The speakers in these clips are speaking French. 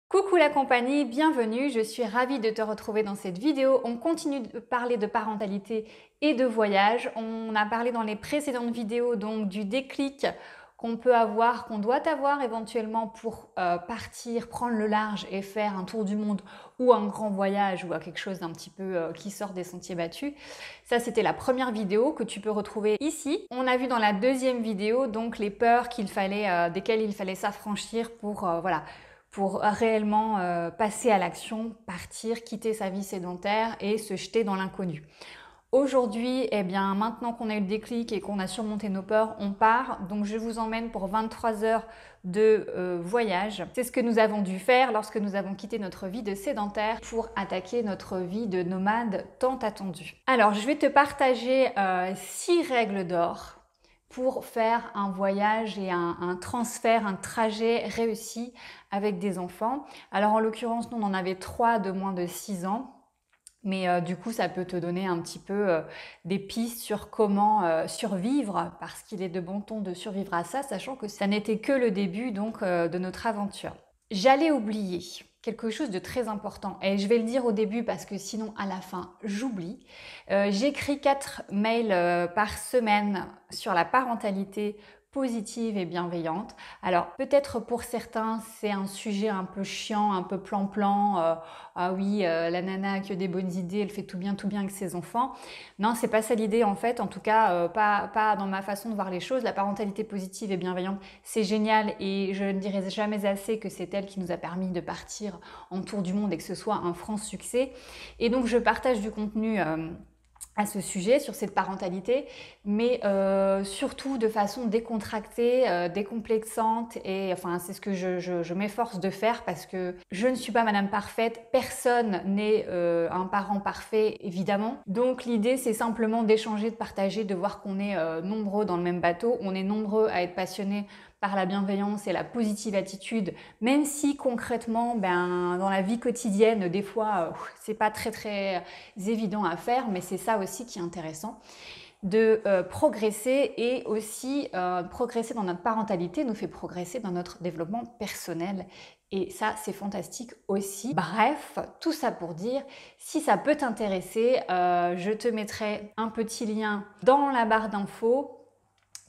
Coucou la compagnie, bienvenue, je suis ravie de te retrouver dans cette vidéo. On continue de parler de parentalité et de voyage. On a parlé dans les précédentes vidéos donc du déclic qu'on peut avoir, qu'on doit avoir éventuellement pour partir, prendre le large et faire un tour du monde ou un grand voyage ou quelque chose d'un petit peu qui sort des sentiers battus. Ça, c'était la première vidéo que tu peux retrouver ici. On a vu dans la deuxième vidéo donc les peurs desquelles il fallait s'affranchir pour réellement passer à l'action, partir, quitter sa vie sédentaire et se jeter dans l'inconnu. Aujourd'hui, eh bien, maintenant qu'on a eu le déclic et qu'on a surmonté nos peurs, on part. Donc, je vous emmène pour 23 heures de voyage. C'est ce que nous avons dû faire lorsque nous avons quitté notre vie de sédentaire pour attaquer notre vie de nomade tant attendue. Alors, je vais te partager 6 règles d'or pour faire un voyage et un transfert, un trajet réussi avec des enfants. Alors en l'occurrence, nous on en avait 3 de moins de 6 ans. Mais du coup, ça peut te donner un petit peu des pistes sur comment survivre, parce qu'il est de bon ton de survivre à ça, sachant que ça n'était que le début donc de notre aventure. J'allais oublier quelque chose de très important, et je vais le dire au début parce que sinon à la fin j'oublie. J'écris 4 mails par semaine sur la parentalité positive et bienveillante. Alors peut-être pour certains c'est un sujet un peu chiant, un peu plan-plan, ah oui la nana a que des bonnes idées, elle fait tout bien avec ses enfants. Non, c'est pas ça l'idée en fait, en tout cas pas dans ma façon de voir les choses. La parentalité positive et bienveillante c'est génial et je ne dirai jamais assez que c'est elle qui nous a permis de partir en tour du monde et que ce soit un franc succès. Et donc je partage du contenu à ce sujet, sur cette parentalité, mais surtout de façon décontractée, décomplexante, et enfin c'est ce que je m'efforce de faire parce que je ne suis pas madame parfaite, personne n'est un parent parfait évidemment, donc l'idée c'est simplement d'échanger, de partager, de voir qu'on est nombreux dans le même bateau, on est nombreux à être passionnés par la bienveillance et la positive attitude, même si concrètement, dans la vie quotidienne, des fois, c'est pas très évident à faire, mais c'est ça aussi qui est intéressant, de progresser, et aussi progresser dans notre parentalité nous fait progresser dans notre développement personnel. Et ça, c'est fantastique aussi. Bref, tout ça pour dire, si ça peut t'intéresser, je te mettrai un petit lien dans la barre d'infos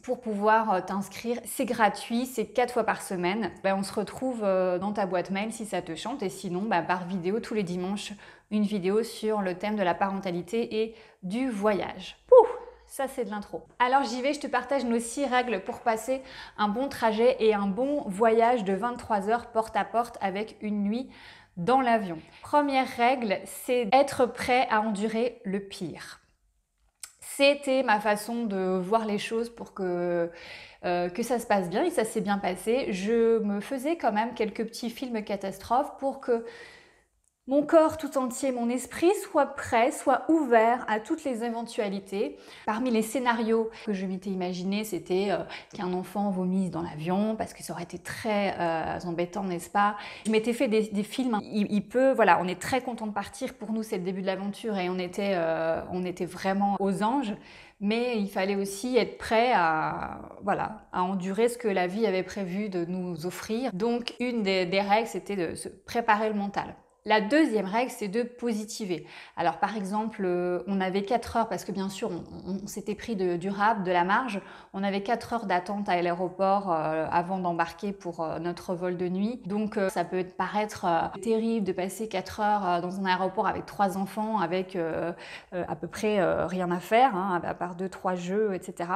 pour pouvoir t'inscrire. C'est gratuit, c'est 4 fois par semaine. On se retrouve dans ta boîte mail si ça te chante, et sinon par vidéo tous les dimanches, une vidéo sur le thème de la parentalité et du voyage. Pouh, ça c'est de l'intro. Alors j'y vais, je te partage nos 6 règles pour passer un bon trajet et un bon voyage de 23 heures porte à porte avec une nuit dans l'avion. Première règle, c'est être prêt à endurer le pire. C'était ma façon de voir les choses pour que ça se passe bien, et ça s'est bien passé. Je me faisais quand même quelques petits films catastrophes pour que mon corps tout entier, mon esprit soit prêt, soit ouvert à toutes les éventualités. Parmi les scénarios que je m'étais imaginé, c'était qu'un enfant vomisse dans l'avion, parce que ça aurait été très embêtant, n'est-ce pas? Je m'étais fait des films, voilà, on est très content de partir, pour nous c'est le début de l'aventure et on était vraiment aux anges, mais il fallait aussi être prêt à endurer ce que la vie avait prévu de nous offrir. Donc une des règles, c'était de se préparer le mental. La deuxième règle, c'est de positiver. Alors par exemple, on avait 4 heures, parce que bien sûr, on s'était pris du rab, de la marge. On avait 4 heures d'attente à l'aéroport avant d'embarquer pour notre vol de nuit. Donc ça peut paraître terrible de passer 4 heures dans un aéroport avec 3 enfants, avec à peu près rien à faire, hein, à part 2-3 jeux, etc.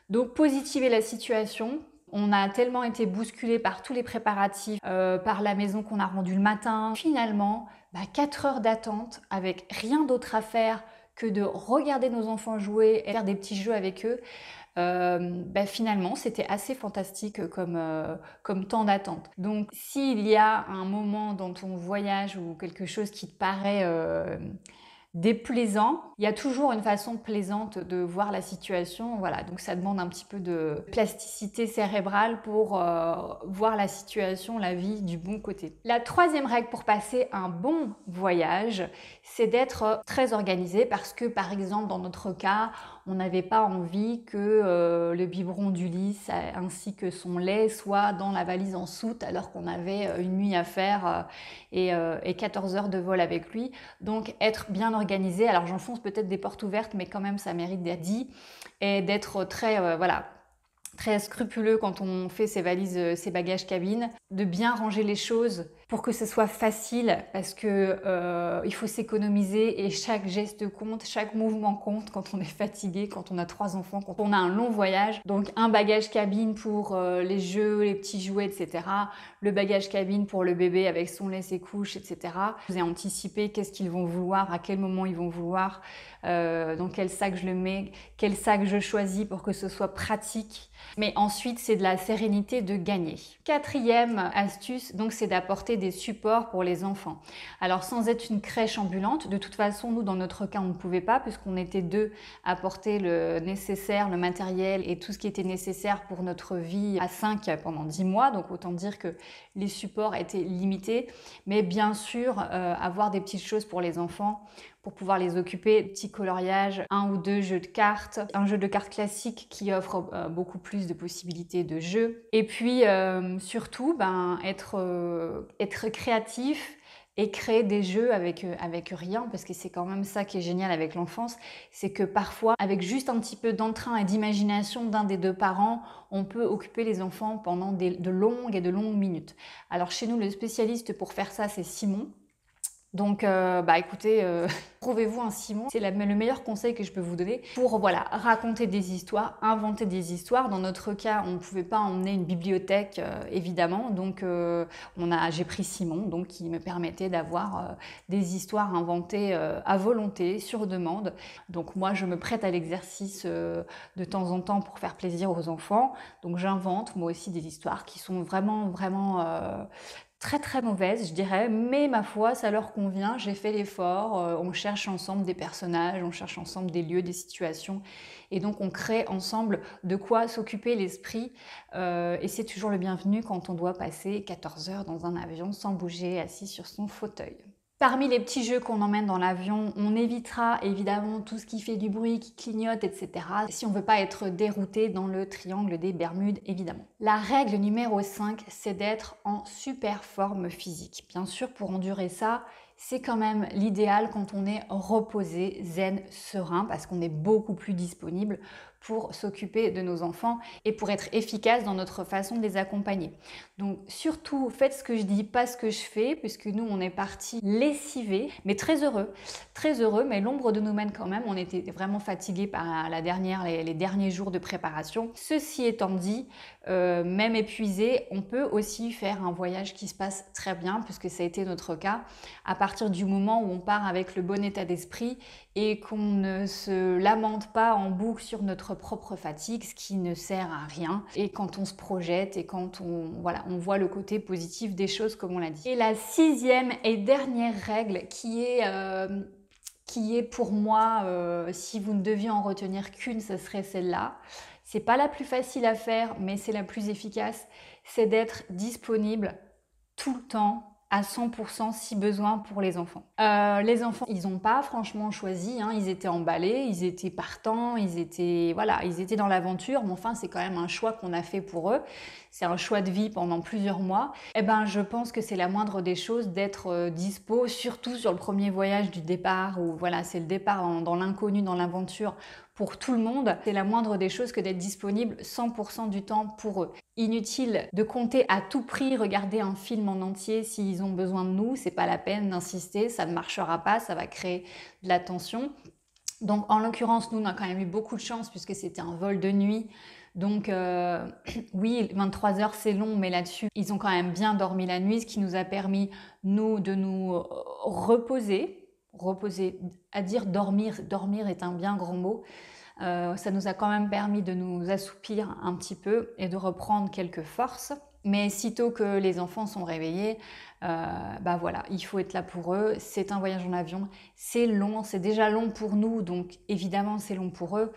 Donc positiver la situation. On a tellement été bousculés par tous les préparatifs, par la maison qu'on a rendue le matin. Finalement, 4 heures d'attente avec rien d'autre à faire que de regarder nos enfants jouer et faire des petits jeux avec eux. Finalement, c'était assez fantastique comme temps d'attente. Donc, s'il y a un moment dans ton voyage ou quelque chose qui te paraît déplaisant, il y a toujours une façon plaisante de voir la situation. Voilà, donc ça demande un petit peu de plasticité cérébrale pour voir la situation, la vie du bon côté. La troisième règle pour passer un bon voyage, c'est d'être très organisé, parce que par exemple dans notre cas, On n'avait pas envie que le biberon du lit ainsi que son lait soit dans la valise en soute alors qu'on avait une nuit à faire et 14 heures de vol avec lui. Donc être bien organisé, alors j'enfonce peut-être des portes ouvertes mais quand même ça mérite d'être dit et d'être très voilà, très scrupuleux quand on fait ses valises, ses bagages cabine, de bien ranger les choses pour que ce soit facile parce que il faut s'économiser et chaque geste compte, chaque mouvement compte quand on est fatigué, quand on a 3 enfants, quand on a un long voyage. Donc un bagage cabine pour les jeux, les petits jouets, etc. Le bagage cabine pour le bébé avec son lait, ses couches, etc. Vous avez anticipé qu'est-ce qu'ils vont vouloir, à quel moment ils vont vouloir, dans quel sac je le mets, quel sac je choisis pour que ce soit pratique. Mais ensuite, c'est de la sérénité de gagner. Quatrième astuce, donc, c'est d'apporter des supports pour les enfants. Alors, sans être une crèche ambulante, de toute façon, nous, dans notre cas, on ne pouvait pas puisqu'on était 2 à porter le nécessaire, le matériel et tout ce qui était nécessaire pour notre vie à 5 pendant 10 mois. Donc, autant dire que les supports étaient limités. Mais bien sûr, avoir des petites choses pour les enfants, pour pouvoir les occuper, petit coloriage, 1 ou 2 jeux de cartes, un jeu de cartes classique qui offre beaucoup plus de possibilités de jeu. Et puis surtout, être créatif et créer des jeux avec rien, parce que c'est quand même ça qui est génial avec l'enfance, c'est que parfois, avec juste un petit peu d'entrain et d'imagination d'un des 2 parents, on peut occuper les enfants pendant de longues minutes. Alors chez nous, le spécialiste pour faire ça, c'est Simon. Donc, écoutez, trouvez-vous un Simon. C'est le meilleur conseil que je peux vous donner pour voilà, raconter des histoires, inventer des histoires. Dans notre cas, on ne pouvait pas emmener une bibliothèque, évidemment. Donc, j'ai pris Simon, donc, qui me permettait d'avoir des histoires inventées à volonté, sur demande. Donc, moi, je me prête à l'exercice de temps en temps pour faire plaisir aux enfants. Donc, j'invente moi aussi des histoires qui sont vraiment très très mauvaise, je dirais, mais ma foi, ça leur convient, j'ai fait l'effort, on cherche ensemble des personnages, on cherche ensemble des lieux, des situations, et donc on crée ensemble de quoi s'occuper l'esprit, et c'est toujours le bienvenu quand on doit passer 14 heures dans un avion sans bouger, assis sur son fauteuil. Parmi les petits jeux qu'on emmène dans l'avion, on évitera évidemment tout ce qui fait du bruit, qui clignote, etc. si on ne veut pas être dérouté dans le triangle des Bermudes, évidemment. La règle numéro 5, c'est d'être en super forme physique. Bien sûr, pour endurer ça, c'est quand même l'idéal quand on est reposé, zen, serein, parce qu'on est beaucoup plus disponible pour s'occuper de nos enfants et pour être efficace dans notre façon de les accompagner. Donc surtout, faites ce que je dis, pas ce que je fais, puisque nous, on est partis lessivés, mais très heureux, mais l'ombre de nous mène quand même. On était vraiment fatigués par les derniers jours de préparation. Ceci étant dit, même épuisé, on peut aussi faire un voyage qui se passe très bien, puisque ça a été notre cas, à partir du moment où on part avec le bon état d'esprit et qu'on ne se lamente pas en boucle sur notre propre fatigue, ce qui ne sert à rien. Et quand on se projette et quand on voit le côté positif des choses, comme on l'a dit. Et la 6e et dernière règle qui est pour moi, si vous ne deviez en retenir qu'une, ce serait celle-là. C'est pas la plus facile à faire, mais c'est la plus efficace. C'est d'être disponible tout le temps, à 100% si besoin pour les enfants. Les enfants, ils n'ont pas franchement choisi, hein, ils étaient emballés, ils étaient partants, ils étaient dans l'aventure, mais enfin c'est quand même un choix qu'on a fait pour eux. C'est un choix de vie pendant plusieurs mois. Eh ben, je pense que c'est la moindre des choses d'être dispo, surtout sur le premier voyage du départ, où voilà, c'est le départ dans l'inconnu, dans l'aventure pour tout le monde. C'est la moindre des choses que d'être disponible 100% du temps pour eux. Inutile de compter à tout prix regarder un film en entier s'ils ont besoin de nous, c'est pas la peine d'insister, ça ne marchera pas, ça va créer de la tension. Donc en l'occurrence, nous on a quand même eu beaucoup de chance puisque c'était un vol de nuit. Donc oui, 23 heures c'est long, mais là-dessus, ils ont quand même bien dormi la nuit, ce qui nous a permis, nous, de nous reposer. À dire dormir est un bien grand mot. Ça nous a quand même permis de nous assoupir un petit peu et de reprendre quelques forces. Mais sitôt que les enfants sont réveillés, voilà, il faut être là pour eux. C'est un voyage en avion, c'est long, c'est déjà long pour nous, donc évidemment c'est long pour eux.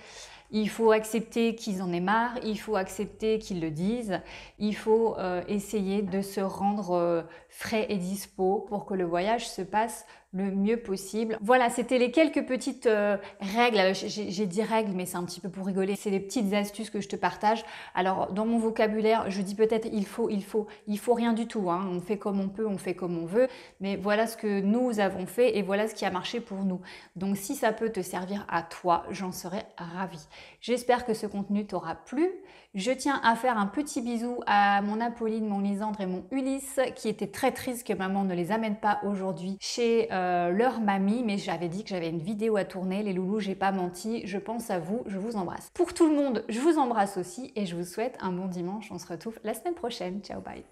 Il faut accepter qu'ils en aient marre, il faut accepter qu'ils le disent, il faut essayer de se rendre frais et dispo pour que le voyage se passe le mieux possible. Voilà, c'était les quelques petites règles. Alors, j'ai dit règles, mais c'est un petit peu pour rigoler. C'est les petites astuces que je te partage. Alors, dans mon vocabulaire, je dis peut-être il faut rien du tout, hein. On fait comme on peut, on fait comme on veut. Mais voilà ce que nous avons fait et voilà ce qui a marché pour nous. Donc, si ça peut te servir à toi, j'en serais ravie. J'espère que ce contenu t'aura plu. Je tiens à faire un petit bisou à mon Apolline, mon Lisandre et mon Ulysse qui étaient très tristes que maman ne les amène pas aujourd'hui chez leur mamie, mais j'avais dit que j'avais une vidéo à tourner. Les loulous, j'ai pas menti, je pense à vous, je vous embrasse. Pour tout le monde, je vous embrasse aussi et je vous souhaite un bon dimanche. On se retrouve la semaine prochaine. Ciao, bye.